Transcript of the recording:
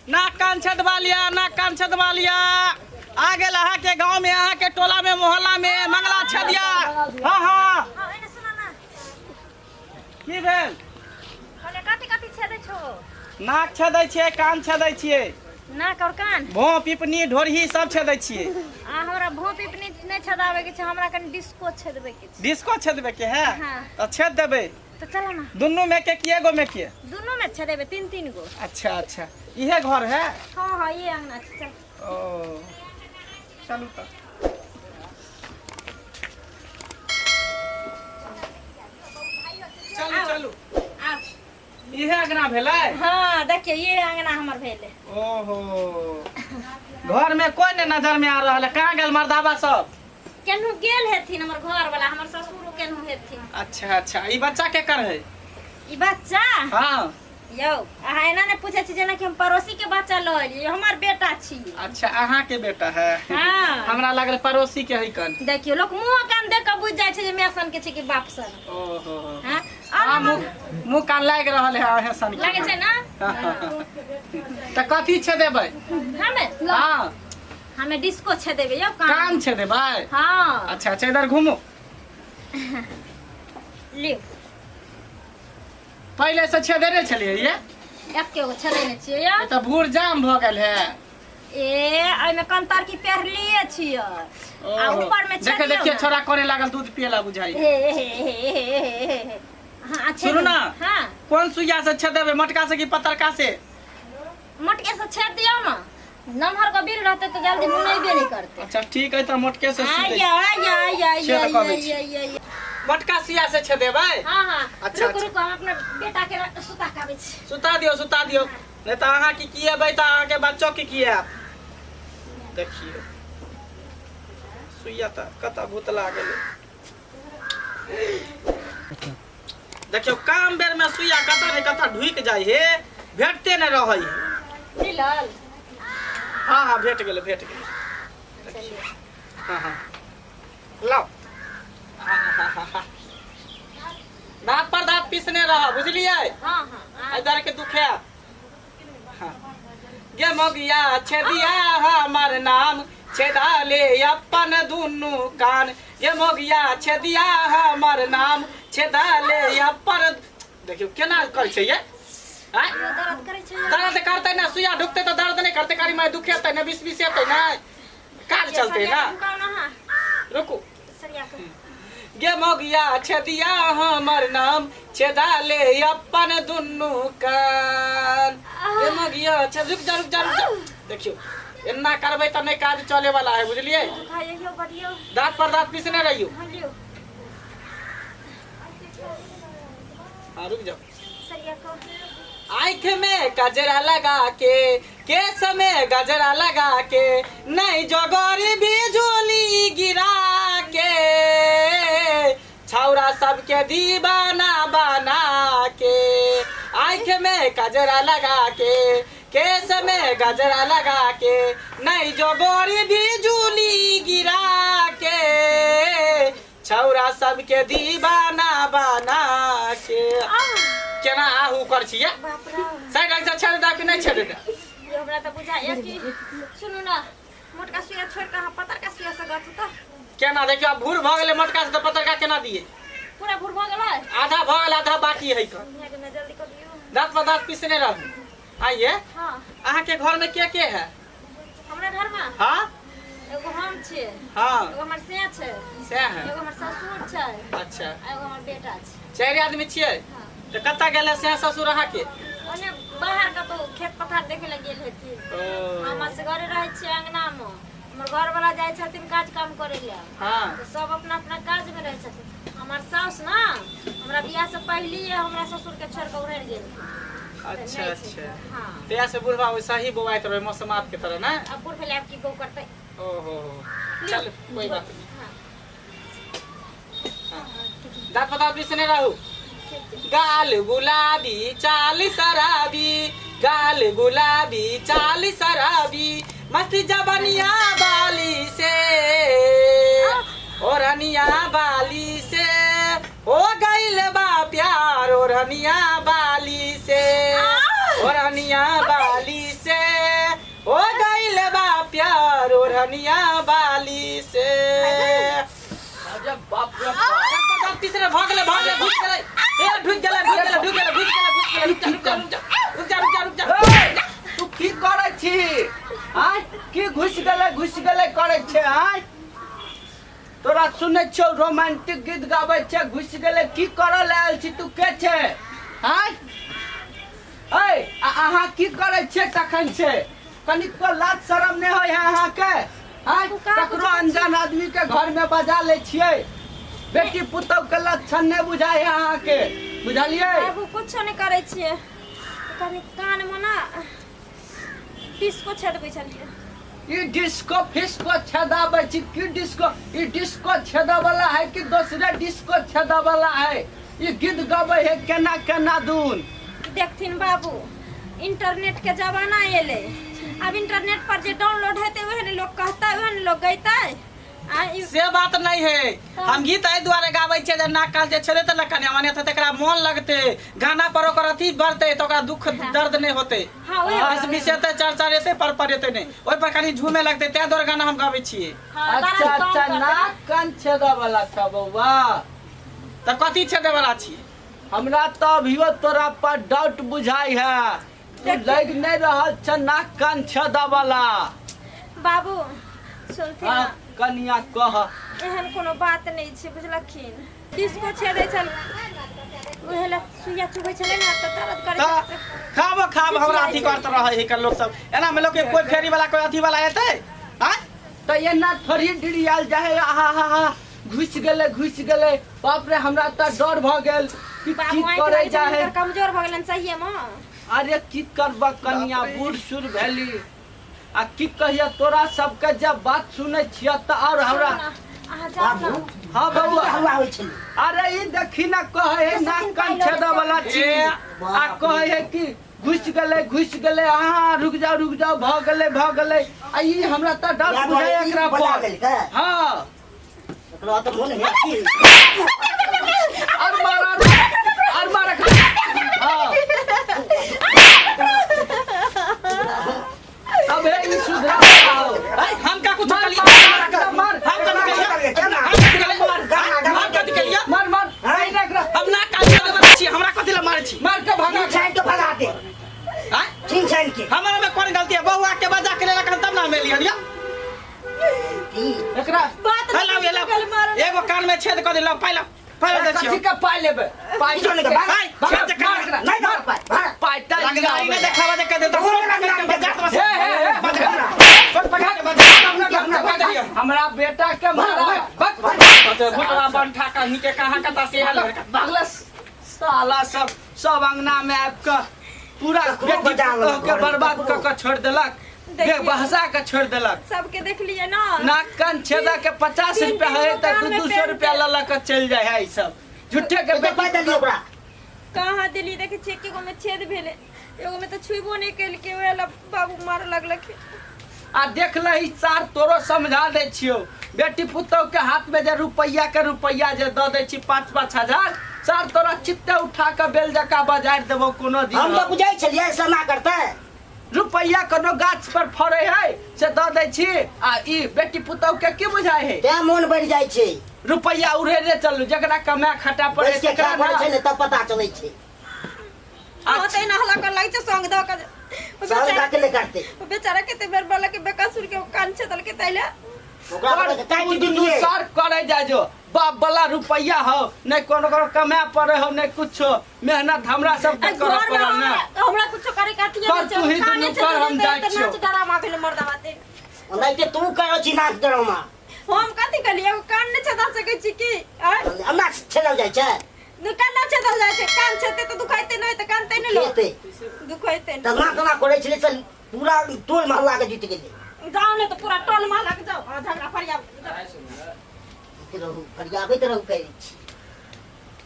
नाक कान छदवा लिया, नाक कान छदवा लिया। आ गेल अहाँ के गांव में, अहाँ के टोला में, मोहल्ला में मंगला छदिया। हाँ हाँ की भेल? नाक छदै छियै, कान छदै छियै। नाक और कान, भों पिपनी ढोरही सब छदै छियै। हमरा भों पिपनी नहीं छदावे के छै, हमरा कनी डिस्को छदबे के छै। डिस्को छदबे के है? हाँ। तो छेद देबै। तो चलो ना। दुनू में के किए गो में के? दोनों में छदेबे, 3-3 गो। अच्छा अच्छा, इहे घर है? हाँ हाँ ये अंगना छै। चल ओ चलू तो। चलू चलू, इहे अंगना भेलै? हाँ देखिए ये अंगना हमर भेले। ओहो, घर में कोई ने नजर में आ रहा है। कहाँ गेल मर्दाबा सब? केनहु गेल हेथिन हमर घर वाला, हमर ससुर केनहु हेथिन। अच्छा अच्छा, ई बच्चा के कर है? ई बच्चा हाँ यौ अहाँ एना ने पूछे छी जेना कि हम पड़ोसी के बच्चा ल एली, हमर बेटा छी। अच्छा, अहाँ के बेटा है? हाँ। हमरा लागल पड़ोसी के है कन। देखियो लोग मुंह कान देख के बुझ जाय छै जे मेसन के छै कि बाप सन। ओहो हां हाँ, मुंह कान लाग रहल है अहे सन के। लागे छै ना? त कथी छे देबै? हमें हाँ हमें डिस्को छे देबे यौ। कान छे देबै? हाँ अच्छा अच्छा, इधर घूमो। लियो पहले से छे देने छलिए ये? एके गो छे देने छियै यौ। ये तो भूर जाम भ गेल है। ए एमे कंतर की पहरलिए छियै आ ऊपर में छे देखिए देखिए, छोरा करे लागल दूध पियला बुझाई। हे हां अच्छा सुनो ना। हां कौन सुइया से छे देबै, मटका से कि पतरका से? मटके से छेद दियो ना, नमहर का बिल रहते तो जल्दी मुनैबे नहीं करते। अच्छा ठीक है, तो मटके से सी दे। या मटका सुइया से छे देबै? हां हां अच्छा रुक रुक, हम अपने बेटा के सुता काबे छी। सुता दियो सुता दियो, नहीं तो अहाँ की किएबै तो अहाँ के बच्चों की किए। देखिए सुइया त कता भूतला गेलै। देखियो काम बेर में सुइया कता ने कता ढुक जाय हे, भेटते न रहै है। मिलल? हाँ हाँ भेट गेलै भेट गेलै। चलिए हाँ हाँ लाओ। दांत पर दांत पीसने रह, बुझलिए? हां हां इधर के दुखे। हाँ गे मोगिया छेदिया हमर नाम, छेदा ले अपन दुनू कान। गे मोगिया छेदिया हमर नाम, छेदा ले अपन। देखियो केना कर छै ये? दर्द करे छै? दर्द करते ना, सुइया ढुकते तो दर्द नहीं करते, कारी में दुखेते ना, बीस बीसेते ना, काज चलते ना। रुको गे मोगिया छेदिया हमर नाम, छेदा ले अपन दुनू कान। गे मोगिया छे, रुक जा रुक जा रुक जा। देखियो एना करबै त नहीं काज चले वाला है, बुझलिए? दांत पर दांत पीसने रहियो। हाँ रुक जाओ। आँख में गजरा लगा के, केस में गजरा लगा के, नहीं जोगोरी भी झोली गिरा के, छौरा सबके दीवाना बना के। आँख में गजरा लगा के, केस में गजरा लगा के, नहीं जोगोरी भी झोली गिरा के, छौरा सबके दीवाना बना के। केना आहू कर छिए? साइड से छेद दा कि नहीं छेद दा? ये हमरा त बुझा या कि सुनु ना, मोटका सुइया छोड़ के पतर का सुइया से गथु त केना देखियो, अब भूर भ गेलै मटका से, तो पतरका केना दिए? पूरा भूर भ गेलै? आधा भ गेल, आधा बाकी है। कर यहाँ के जल्दी कर दियो। दांत पर दांत पीसने रहू। आइए। हां अहाँ के घर में के है? हमरा घर में हाँ एगो हम छी, हाँ एगो हमर से छै, से है। एगो हमर ससुर छै, अच्छा एगो हमर बेटा छै। 4 आदमी छिए? हां तो कत्ता गेले से ससुर अहाँ के? ओने बाहर का तो खेत पथार देखे लगे गेल हेती। हम असगरे रहे छी अंगना में, हमर घर वाला जाय छथिन काज काम करे ले। हाँ तो सब अपना अपना काज में रहे छथिन। हमर सास ना हमरा बियाह से पहले हमरा ससुर के छोड़ के उड़ेल गेल। अच्छा अच्छा, हां तेया से बुढ़वा वैसा ही बोवाइत रहे मौसमात के तरह ना। अब बुढ़ भेले अब की बहू करते। ओहो चल कोई बात नहीं। हाँ दांत पर दांत पीसने रहू। गाल गुलाबी चाल शराबी, गाल गुलाबी चाल शराबी, मस्ती जबनिया बाली से, ओरनिया बाली से, हो गइल बा प्यार ओरनिया बाली से, ओरनिया बाली से। कनिया बाली से। अरे बाप रे बाप। तीसरे भाग ले घुस गेले ए ढुक गेले रुक जा। तू की करे छी? आय की घुस गेले करे छे? आय तोरा सुने छौ रोमांटिक गीत गाबै छे, घुस गेले की करल आयल छी? तू के छे? आय ए अहाँ की करे छे तखन से? कनिको लाज शरम नहीं होय है अहाँ के? आय ककरो अनजान आदमी के घर में बजा ले छिए, बेटी पुतौ के लक्षण नहीं बुझाय है अहाँ के, बुझलिए? बाबू कुछ नहीं करे छिए, कनी कान में ना डिस्को छेदबै छलिए। ये डिस्को फिस्को छेदाबै छी की? डिस्को ये डिस्को छेदा वाला है कि दूसरा डिस्को छेदा वाला है? ये गीत गाबै है केना केना दून? देखथिन बाबू इंटरनेट के जमाना एले, अब इंटरनेट पर जे डाउनलोड हेते वही लोग कहता है, वही लोग गैता से बात नहीं है। हम गीत एहि दुआरे गाबै छियै जे नाक कान जे छेदे त लखनिया माने त तकरा मोन लगते, गाना पर ओकर अथी बढ़ते त ओकरा दुख दर्द नहीं होते। हां ओए इस विषय ते चर्चा रहते पर रहते नहीं, ओइ पर कनी झूमे लगते, ते दुआरे गाना हम गाबै छियै। अच्छा अच्छा नाक कान छेदा वाला छ बौआ, त कथी छेदे वाला छियै? हमरा तो अभियो तोरा पर डाउट बुझाई है, तू लग नहीं रहल छ नाक कान छेदा वाला। बाबू सुनथिन हाँ, कनिया कह एहन कोनो बात नहीं छे, बुझलखिन? डिस्को छेदै छल ओहेला सुइया चुबै छले ना त दर्द करे। खाब हमरा अथी करत रहे है कर लोग सब, एना में लोग के कोई फेरी वाला कोई अथी वाला हेते? हां तो ये ना थोड़ी डिड़ियाल जाए। आहा हा हा घुस गेले बाप रे, हमरा त डर भ गेल कि की करे जाए। कमजोर भ गेलन सहिए में। अरे की करबा कनिया, बूढ़ सुर भेली आ की कहिया तोरा सबके जब बात सुने छिया त और हमरा हाँ बाबू हल्ला होय छै। अरे ई देखी ना कहे है नाक कान छेदा वाला छी, आ कहे है कि घुस गेले। हाँ रुक जाओ भ गेले। आ ई हमरा त डर बुझाय एकरा पर। हाँ एकरा त मोन है कि और मारा हाँ अब है ई सुधरा। हम का कुछ कर लिया? मार हम ना कान छेदे वाला छी, हमरा कथि ला मारे छी? मार के भागा छान के भगा दे, हां छीन छान के। हमरा में कोन गलती है? बहुआ के बजा के लेला तब ना में लिया एकरा बात एगो कान में छेद कर देला, पहला दे कथि छी के पाई लेबे? पाई छोड़ के भाग छेद के कान नहीं मार पाए भाग। पाईटा लगा इने देखावा दे के दे तो बजा हमरा बेटा के मारा भुटवा बंठा कहीं के कहां कता से हल बगला साला सब अंगना में आब के पूरा के बर्बाद क के छोड़ देलक, बे बहसा के छोड़ देलक। सबके देख लिए ना, नाक कान छेदा के 50 रुपया है त 200 रुपया ला के चल जाय है। ई सब झूठे के बेटा दे दियो ओकरा। कहाँ दिल्ली देखे छे के में छेद भेले, एगो में तो छुइबो नहीं कैल के वेला बाबू मार लगलक। आ देख लही सार तोरो समझा दे छियो, बेटी पुतौ के हाथ में जे रुपया जे द दे छी 5-5 हजार, सार तोरा चित्ते उठा के बेल जका बाजार देबो कोनो दिन। हम तो बुझाई छलिए ऐसा ना करते। रुपया कोनो गाछ पर फरे है से द दे छी, आ ई बेटी पुतौ के की बुझाय है? ते मन बढ़ जाय छै। रुपया उड़े रे चलू, जकरा कमा खटा पड़े इसके क्या पड़े छै ने तब पता चलै छै। ओते ना हल्ला कर लाग छ संग द के साल काटे ले काटते बेचारा केते बेर बोला के बेकसूर के कान छेदल के तैले ओकरा के काटि दिलिए। सर करे जाजो बाप वाला रुपया हो, नहीं कोनो कमा पड़े हो, नहीं कुछो मेहनत हमरा सब के करे पड़ल ना। हमरा कुछ करे काटिए कर तू ही दुनू कर, हम जाय छियो। नाच डरामा भेल मर्दा बाते नहीं ते तू करो छी नाच डरामा। हम कथि कलिए कान ने छेदा सकै छी की? हमरा छेदल जाय छै, कान ना छेदल जाय छै, कान छेदते तो दुखाइते नहीं त कान तै ने लो दुखाइते त ना कना करे छले चल पूरा टोल मोहल्ला के जीत गेले। जाओ ने तो पूरा टोल मोहल्ला के जाओ झगड़ा फरिया फरियाबे त रहू कहै छी।